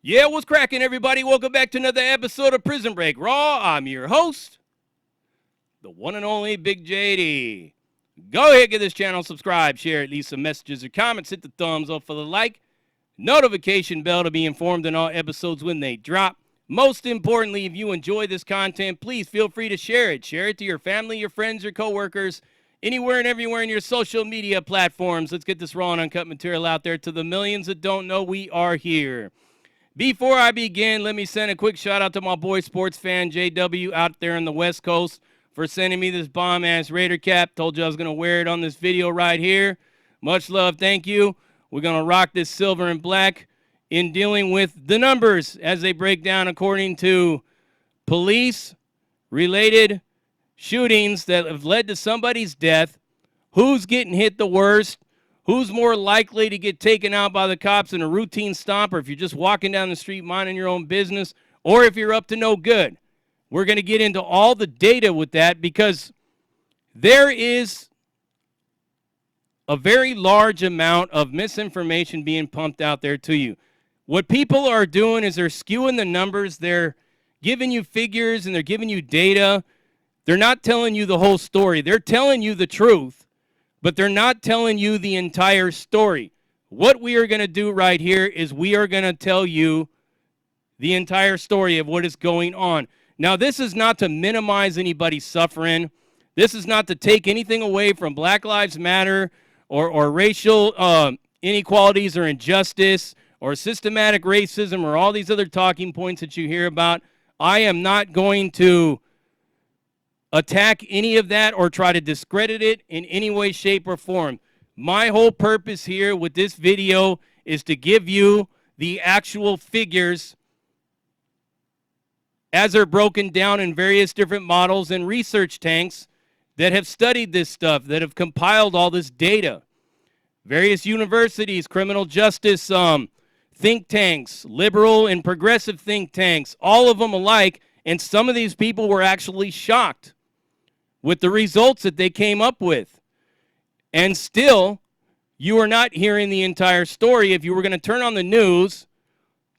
Yeah, what's cracking, everybody? Welcome back to another episode of Prison Break Raw. I'm your host, the one and only Big JD. Go ahead, give this channel, subscribe, share, leave some messages or comments, hit the thumbs up for the like, notification bell to be informed on all episodes when they drop. Most importantly, if you enjoy this content, please feel free to share it. Share it to your family, your friends, your coworkers, anywhere and everywhere in your social media platforms. Let's get this raw and uncut material out there to the millions that don't know we are here. Before I begin, let me send a quick shout out to my boy sports fan JW out there in the West Coast for sending me this bomb-ass Raider cap. Told you I was going to wear it on this video right here. Much love, thank you. We're going to rock this silver and black in dealing with the numbers as they break down according to police-related shootings that have led to somebody's death. Who's getting hit the worst? Who's more likely to get taken out by the cops in a routine stop, or if you're just walking down the street minding your own business, or if you're up to no good? We're going to get into all the data with that because there is a very large amount of misinformation being pumped out there to you. What people are doing is they're skewing the numbers. They're giving you figures and they're giving you data. They're not telling you the whole story. They're telling you the truth, but they're not telling you the entire story. What we are going to do right here is we are going to tell you the entire story of what is going on. Now, this is not to minimize anybody's suffering. This is not to take anything away from Black Lives Matter or racial inequalities or injustice or systematic racism or all these other talking points that you hear about. I am not going to attack any of that or try to discredit it in any way, shape, or form. My whole purpose here with this video is to give you the actual figures as they're broken down in various different models and research tanks that have studied this stuff, that have compiled all this data. Various universities, criminal justice think tanks, liberal and progressive think tanks, all of them alike, and some of these people were actually shocked with the results that they came up with. And still, you are not hearing the entire story. If you were going to turn on the news,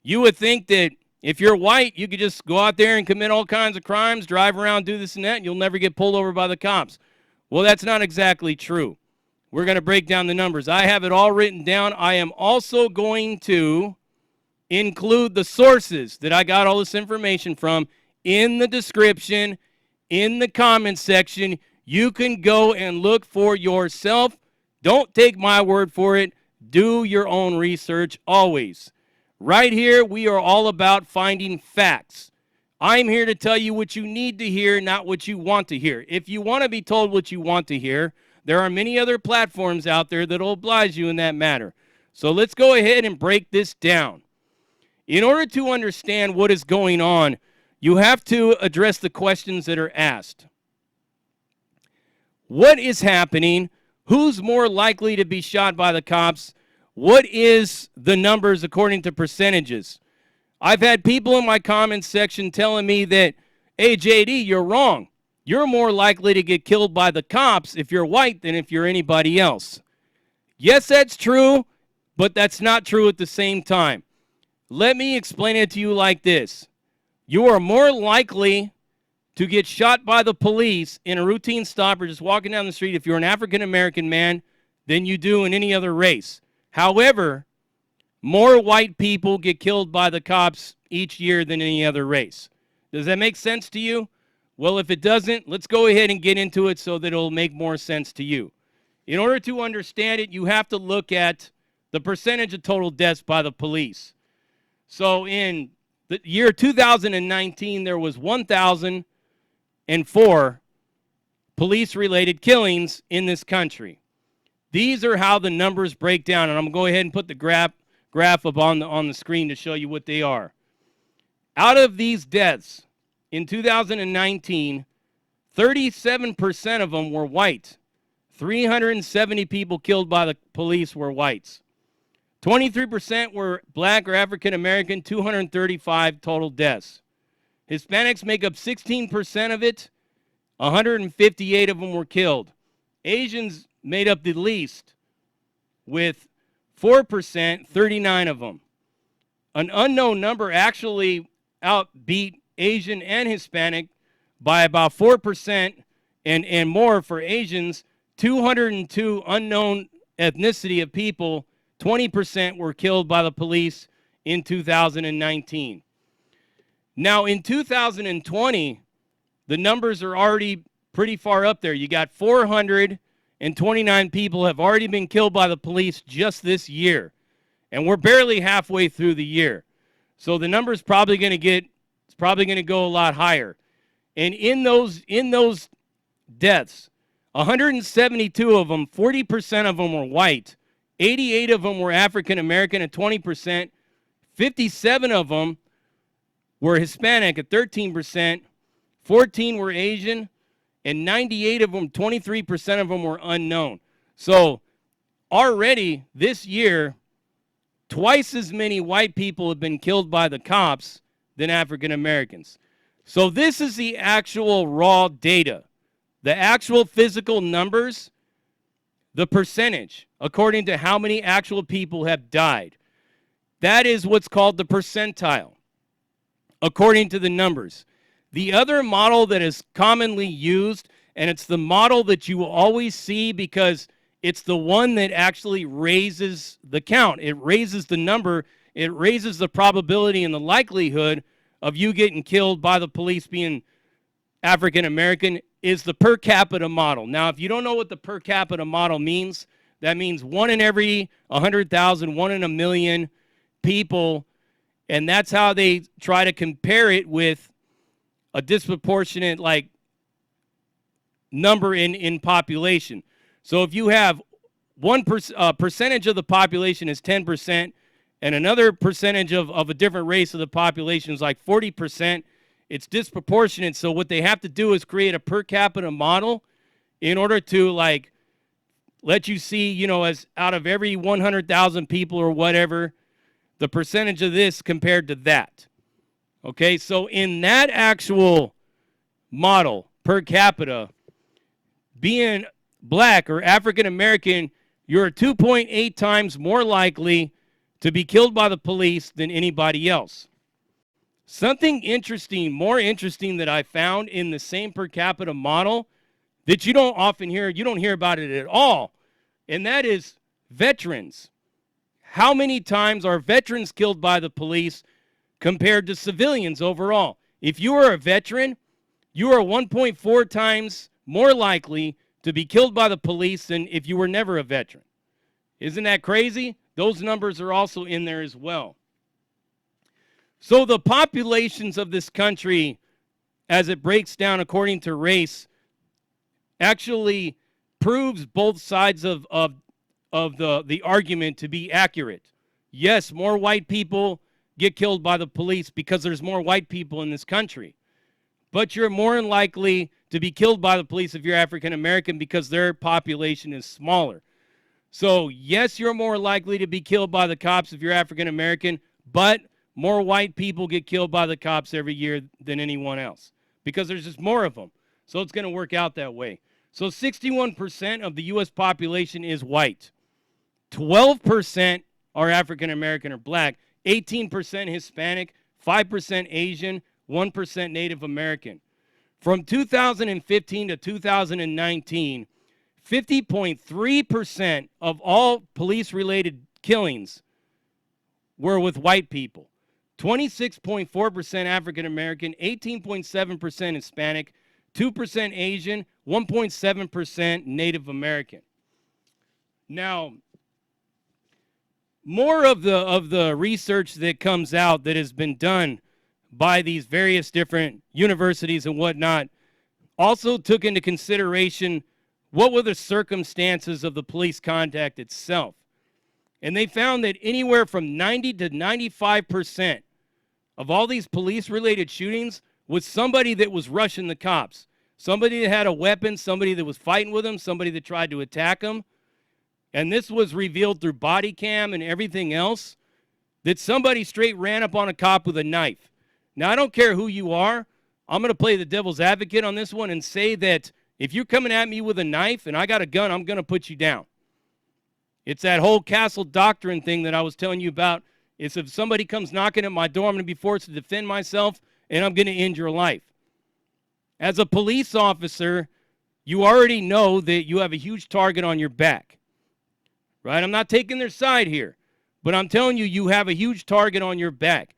you would think that if you're white, you could just go out there and commit all kinds of crimes, drive around, do this and that, and you'll never get pulled over by the cops. Well, that's not exactly true. We're going to break down the numbers. I have it all written down. I am also going to include the sources that I got all this information from in the description, in the comment section. You can go and look for yourself. Don't take my word for it. Do your own research always. Right here, we are all about finding facts. I'm here to tell you what you need to hear, not what you want to hear. If you want to be told what you want to hear, there are many other platforms out there that will oblige you in that matter. So let's go ahead and break this down. In order to understand what is going on, you have to address the questions that are asked. What is happening? Who's more likely to be shot by the cops? What is the numbers according to percentages? I've had people in my comments section telling me that, hey, JD, you're wrong. You're more likely to get killed by the cops if you're white than if you're anybody else. Yes, that's true, but that's not true at the same time. Let me explain it to you like this. You are more likely to get shot by the police in a routine stop or just walking down the street if you're an African-American man than you do in any other race. However, more white people get killed by the cops each year than any other race. Does that make sense to you? Well, if it doesn't, let's go ahead and get into it so that it'll make more sense to you. In order to understand it, you have to look at the percentage of total deaths by the police. So in the year 2019, there was 1,004 police-related killings in this country. These are how the numbers break down, and I'm going to go ahead and put the graph up on the screen to show you what they are. Out of these deaths in 2019, 37% of them were white. 370 people killed by the police were whites. 23% were black or African American, 235 total deaths. Hispanics make up 16% of it, 158 of them were killed. Asians made up the least with 4%, 39 of them. an unknown number actually outbeat Asian and Hispanic by about 4% and more for Asians. 202 unknown ethnicity of people, 20% were killed by the police in 2019. Now, in 2020, the numbers are already pretty far up there. You got 429 people have already been killed by the police just this year. And we're barely halfway through the year. So the number's probably going to go a lot higher. And in those deaths, 172 of them, 40% of them were white. 88 of them were African American at 20%. 57 of them were Hispanic at 13%. 14 were Asian. And 98 of them, 23% of them were unknown. So already this year, twice as many white people have been killed by the cops than African Americans. So this is the actual raw data, the actual physical numbers, the percentage, according to how many actual people have died. That is what's called the percentile, according to the numbers. The other model that is commonly used, and it's the model that you will always see because it's the one that actually raises the count. It raises the number. It raises the probability and the likelihood of you getting killed by the police being African American, is the per capita model. Now, if you don't know what the per capita model means, that means 1 in every 100,000, 1 in a million people, and that's how they try to compare it with a disproportionate number in population. So if you have one percentage of the population is 10%, and another percentage of a different race of the population is like 40%, it's disproportionate. So what they have to do is create a per capita model in order to let you see, as out of every 100,000 people or whatever, the percentage of this compared to that. Okay, so in that actual model, per capita, being black or African American, you're 2.8 times more likely to be killed by the police than anybody else. Something interesting, more interesting that I found in the same per capita model that you don't often hear, you don't hear about it at all, and that is veterans. How many times are veterans killed by the police compared to civilians overall? If you are a veteran, you are 1.4 times more likely to be killed by the police than if you were never a veteran. Isn't that crazy? Those numbers are also in there as well. So the populations of this country, as it breaks down according to race, actually proves both sides of the argument to be accurate. Yes, more white people get killed by the police because there's more white people in this country. But you're more likely to be killed by the police if you're African American because their population is smaller. So, yes, you're more likely to be killed by the cops if you're African American, but more white people get killed by the cops every year than anyone else because there's just more of them. So it's going to work out that way. So 61% of the U.S. population is white. 12% are African American or black. 18% Hispanic. 5% Asian. 1% Native American. From 2015 to 2019, 50.3% of all police-related killings were with white people. 26.4% African American, 18.7% Hispanic, 2% Asian, 1.7% Native American. Now, more of the research that comes out that has been done by these various different universities and whatnot also took into consideration what were the circumstances of the police contact itself. And they found that anywhere from 90 to 95% of all these police-related shootings was somebody that was rushing the cops. Somebody that had a weapon, somebody that was fighting with them, somebody that tried to attack them. And this was revealed through body cam and everything else, that somebody straight ran up on a cop with a knife. Now, I don't care who you are. I'm going to play the devil's advocate on this one and say that if you're coming at me with a knife and I got a gun, I'm going to put you down. It's that whole castle doctrine thing that I was telling you about It's if somebody comes knocking at my door, I'm going to be forced to defend myself, and I'm going to end your life. As a police officer, you already know that you have a huge target on your back, right? I'm not taking their side here, but I'm telling you, you have a huge target on your back.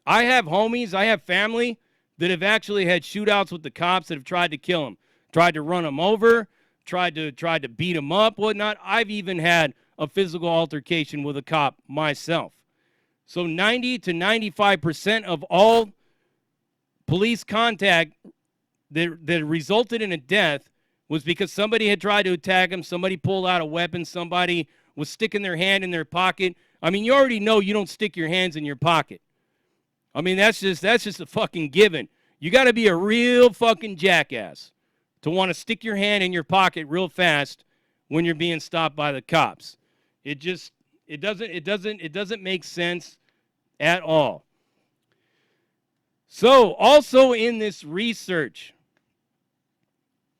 I have homies, I have family that have actually had shootouts with the cops that have tried to kill them, tried to run them over, tried to beat them up, whatnot. I've even had a physical altercation with a cop myself. So 90 to 95% of all police contact that resulted in a death was because somebody had tried to attack them, somebody pulled out a weapon, somebody was sticking their hand in their pocket. I mean, you already know you don't stick your hands in your pocket. I mean, that's just a fucking given. You got to be a real fucking jackass to want to stick your hand in your pocket real fast when you're being stopped by the cops. It doesn't make sense at all. So, also in this research,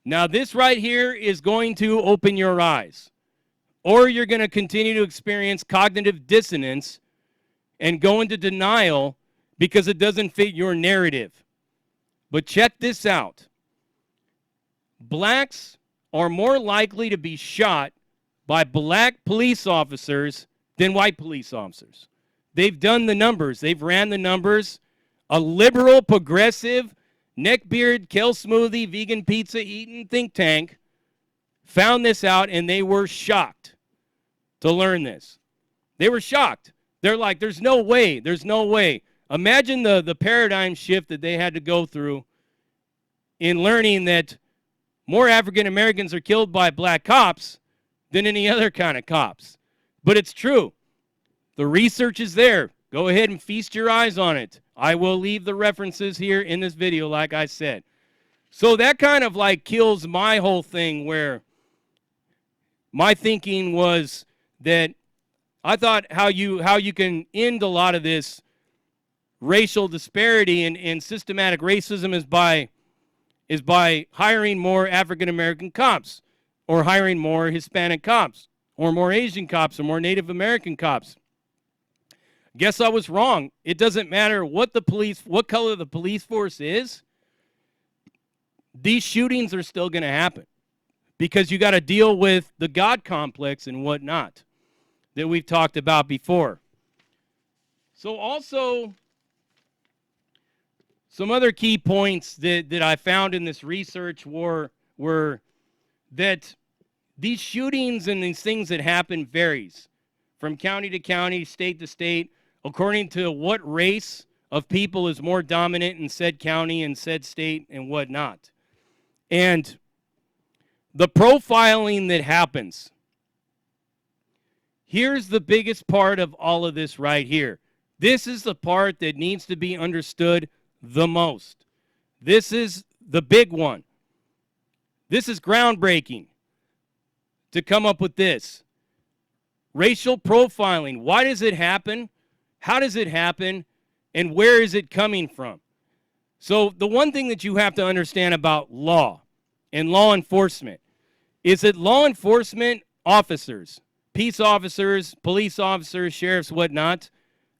now this right here is going to open your eyes, or you're going to continue to experience cognitive dissonance and go into denial because it doesn't fit your narrative. But check this out. Blacks are more likely to be shot by black police officers than white police officers. They've done the numbers. They've ran the numbers. A liberal, progressive, neckbeard, kale smoothie, vegan pizza eating think tank found this out, and they were shocked to learn this. They were shocked. They're like, there's no way. There's no way. Imagine the paradigm shift that they had to go through in learning that more African Americans are killed by black cops than any other kind of cops. But it's true. The research is there. Go ahead and feast your eyes on it. I will leave the references here in this video, like I said. So that kind of like kills my whole thing, where my thinking was that I thought how you can end a lot of this racial disparity and systematic racism is by hiring more African American cops, or hiring more Hispanic cops, or more Asian cops, or more Native American cops. Guess I was wrong. It doesn't matter what color the police force is. These shootings are still going to happen because you got to deal with the God complex and whatnot that we've talked about before. So also, some other key points that I found in this research were that these shootings and these things that happen varies from county to county, state to state, according to what race of people is more dominant in said county and said state and whatnot. And the profiling that happens, here's the biggest part of all of this right here. This is the part that needs to be understood the most. This is the big one. This is groundbreaking to come up with this. Racial profiling. Why does it happen? How does it happen? And where is it coming from? So the one thing that you have to understand about law and law enforcement is that law enforcement officers, peace officers, police officers, sheriffs, whatnot,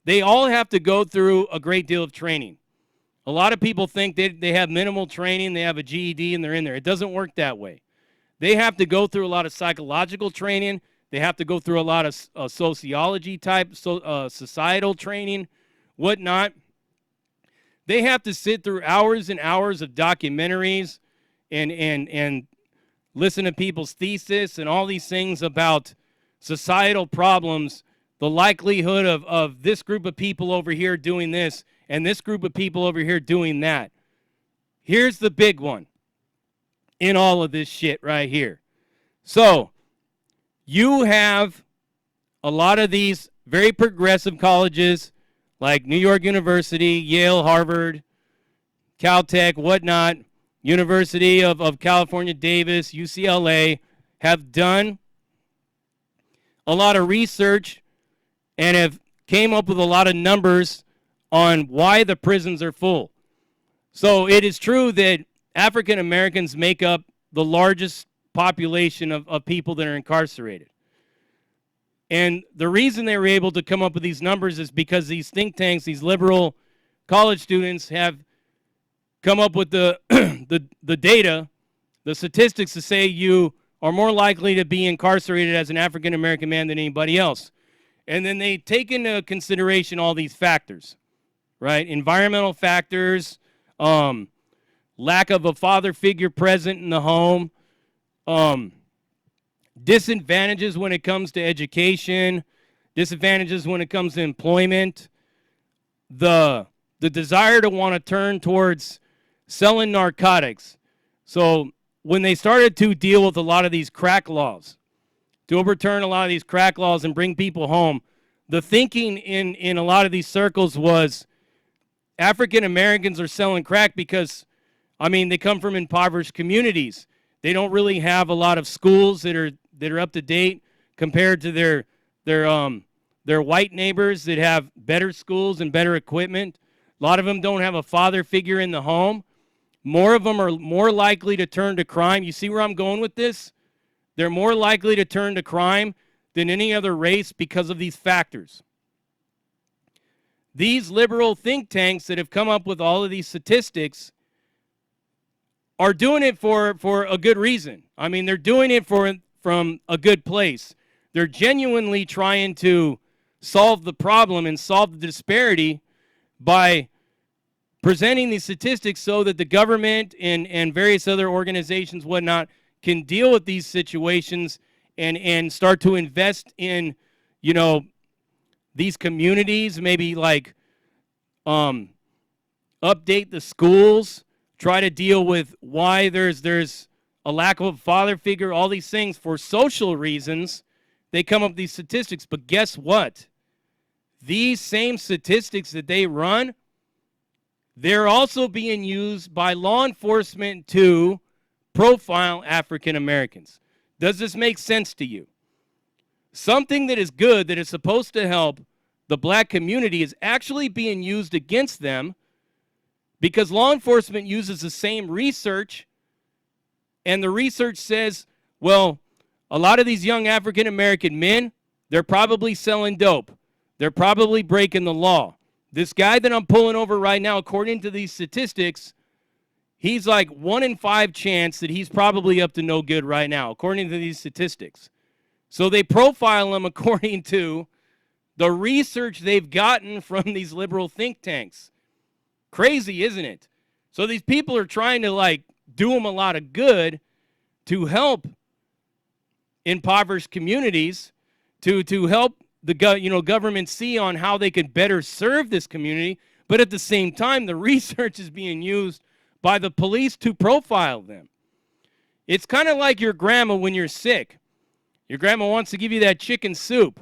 they all have to go through a great deal of training. A lot of people think they have minimal training, they have a GED, and they're in there. It doesn't work that way. They have to go through a lot of psychological training. They have to go through a lot of sociology type, societal training, whatnot. They have to sit through hours and hours of documentaries and listen to people's thesis and all these things about societal problems, the likelihood of this group of people over here doing this and this group of people over here doing that. Here's the big one in all of this shit right here. So, you have a lot of these very progressive colleges like New York University, Yale, Harvard, Caltech, whatnot, University of California, Davis, UCLA, have done a lot of research and have came up with a lot of numbers on why the prisons are full. So it is true that African Americans make up the largest population of people that are incarcerated. And the reason they were able to come up with these numbers is because these think tanks, these liberal college students, have come up with the the data, the statistics to say you are more likely to be incarcerated as an African American man than anybody else. And then they take into consideration all these factors, right? Environmental factors, lack of a father figure present in the home, disadvantages when it comes to education, disadvantages when it comes to employment, the desire to want to turn towards selling narcotics. So when they started to deal with a lot of these crack laws, to overturn a lot of these crack laws and bring people home, the thinking in a lot of these circles was African Americans are selling crack because, I mean, they come from impoverished communities. They don't really have a lot of schools that are up to date compared to their white neighbors that have better schools and better equipment. A lot of them don't have a father figure in the home. More of them are more likely to turn to crime. You see where I'm going with this? They're more likely to turn to crime than any other race because of these factors. These liberal think tanks that have come up with all of these statistics are doing it for a good reason. I mean, they're doing it from a good place. They're genuinely trying to solve the problem and solve the disparity by presenting these statistics so that the government and various other organizations, whatnot, can deal with these situations and start to invest in, you know, these communities, maybe like update the schools, try to deal with why there's a lack of a father figure, all these things for social reasons. They come up with these statistics, but guess what? These same statistics that they run, they're also being used by law enforcement to profile African Americans. Does this make sense to you? Something that is good, that is supposed to help the black community, is actually being used against them because law enforcement uses the same research, and the research says, well, a lot of these young African American men, they're probably selling dope. They're probably breaking the law. This guy that I'm pulling over right now, according to these statistics, he's like 1 in 5 chance that he's probably up to no good right now, according to these statistics. So they profile him according to the research they've gotten from these liberal think tanks. Crazy, isn't it? So these people are trying to like do them a lot of good to help impoverished communities, to help the government see on how they can better serve this community, but at the same time, the research is being used by the police to profile them. It's kind of like your grandma when you're sick. Your grandma wants to give you that chicken soup.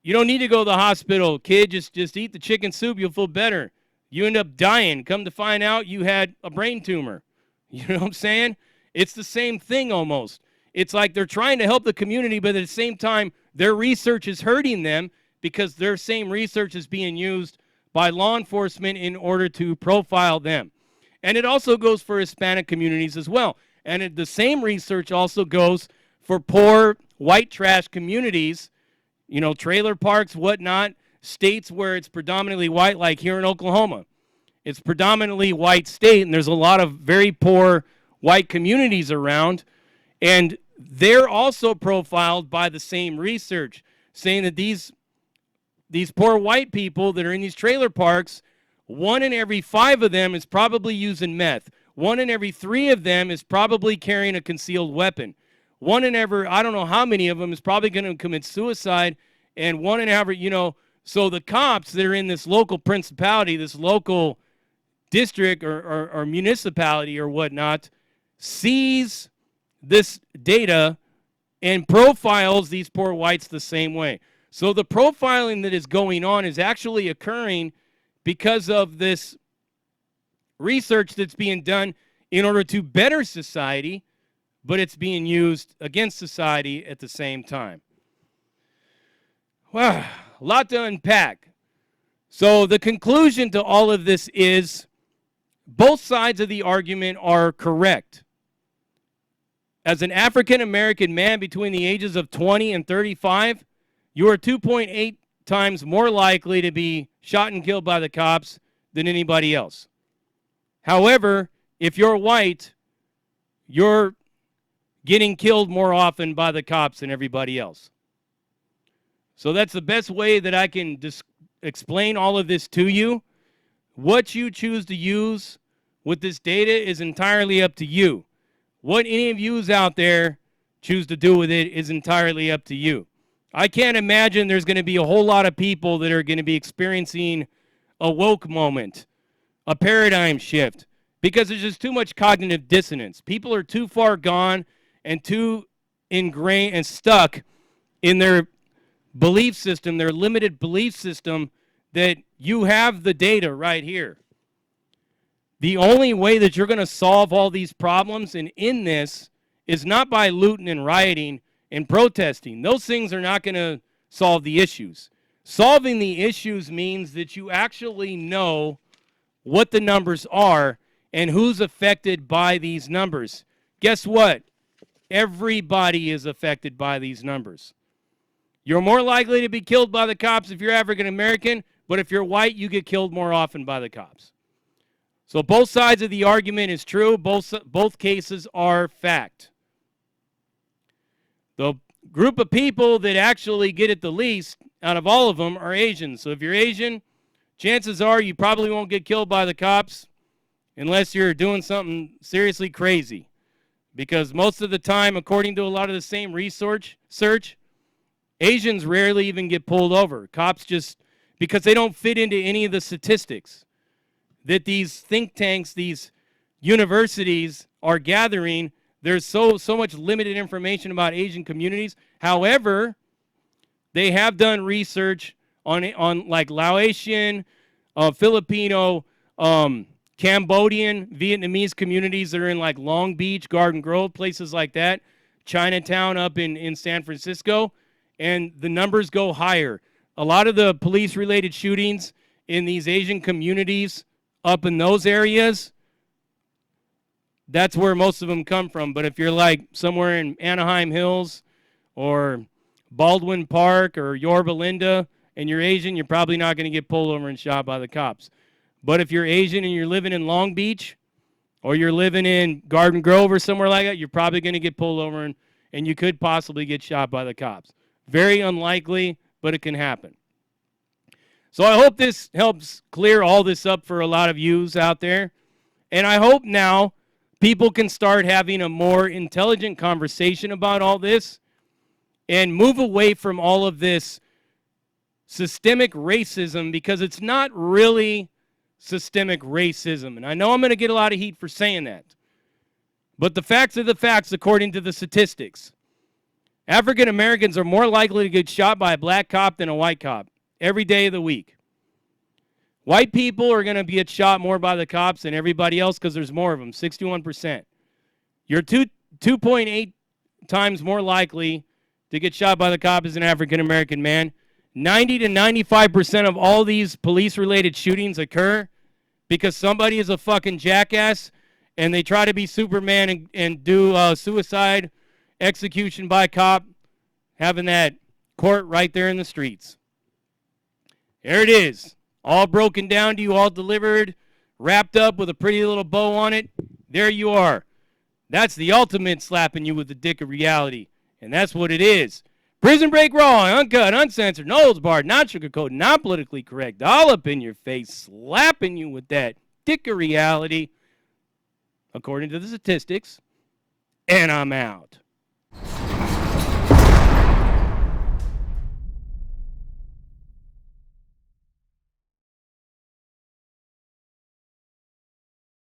You don't need to go to the hospital, kid. Just eat the chicken soup. You'll feel better. You end up dying. Come to find out you had a brain tumor. You know what I'm saying? It's the same thing almost. It's like they're trying to help the community, but at the same time, their research is hurting them because their same research is being used by law enforcement in order to profile them. And it also goes for Hispanic communities as well. And the same research also goes for poor white trash communities, you know, trailer parks, whatnot, states where it's predominantly white, like here in Oklahoma. It's predominantly white state, and there's a lot of very poor white communities around. And they're also profiled by the same research, saying that these poor white people that are in these trailer parks, 1 in every 5 of them is probably using meth. 1 in every 3 of them is probably carrying a concealed weapon. 1 in every, I don't know how many of them, is probably going to commit suicide. And 1 in every, so the cops that are in this local principality, this local district or municipality or whatnot, sees this data and profiles these poor whites the same way. So the profiling that is going on is actually occurring because of this research that's being done in order to better society, but it's being used against society at the same time. Wow, a lot to unpack. So the conclusion to all of this is both sides of the argument are correct. As an African American man between the ages of 20 and 35, you are 2.8 times more likely to be shot and killed by the cops than anybody else. However, if you're white, you're getting killed more often by the cops than everybody else. So that's the best way that I can explain all of this to you. What you choose to use with this data is entirely up to you. What any of yous out there choose to do with it is entirely up to you. I can't imagine there's going to be a whole lot of people that are going to be experiencing a woke moment, a paradigm shift, because there's just too much cognitive dissonance. People are too far gone and too ingrained and stuck in their belief system, their limited belief system, that you have the data right here. The only way that you're going to solve all these problems and in this is not by looting and rioting and protesting. Those things are not going to solve the issues. Solving the issues means that you actually know what the numbers are and who's affected by these numbers. Guess what? Everybody is affected by these numbers. You're more likely to be killed by the cops if you're African American, but if you're white, you get killed more often by the cops. So both sides of the argument is true. Both cases are fact. The group of people that actually get it the least out of all of them are Asians. So if you're Asian, chances are you probably won't get killed by the cops unless you're doing something seriously crazy. Because most of the time, according to a lot of the same research, Asians rarely even get pulled over. Cops just, because they don't fit into any of the statistics that these think tanks, these universities are gathering. There's so much limited information about Asian communities. However, they have done research on like Laotian, Filipino, Cambodian, Vietnamese communities that are in like Long Beach, Garden Grove, places like that, Chinatown up in San Francisco, and the numbers go higher. A lot of the police-related shootings in these Asian communities up in those areas, that's where most of them come from. But if you're like somewhere in Anaheim Hills or Baldwin Park or Yorba Linda and you're Asian, you're probably not going to get pulled over and shot by the cops. But if you're Asian and you're living in Long Beach or you're living in Garden Grove or somewhere like that, you're probably going to get pulled over and you could possibly get shot by the cops. Very unlikely, but it can happen. So I hope this helps clear all this up for a lot of yous out there. And I hope now people can start having a more intelligent conversation about all this and move away from all of this systemic racism, because it's not really systemic racism. And I know I'm going to get a lot of heat for saying that. But the facts are the facts according to the statistics. African Americans are more likely to get shot by a black cop than a white cop every day of the week. White people are going to get shot more by the cops than everybody else because there's more of them, 61%. You're 2.8 times more likely to get shot by the cop as an African American man. 90 to 95% of all these police-related shootings occur because somebody is a fucking jackass and they try to be Superman and do suicide execution by cop, having that court right there in the streets. There it is. All broken down to you, all delivered, wrapped up with a pretty little bow on it. There you are. That's the ultimate slapping you with the dick of reality. And that's what it is. Prison Break Raw, uncut, uncensored, no holds barred, not sugarcoated, not politically correct, all up in your face, slapping you with that dick of reality, according to the statistics. And I'm out.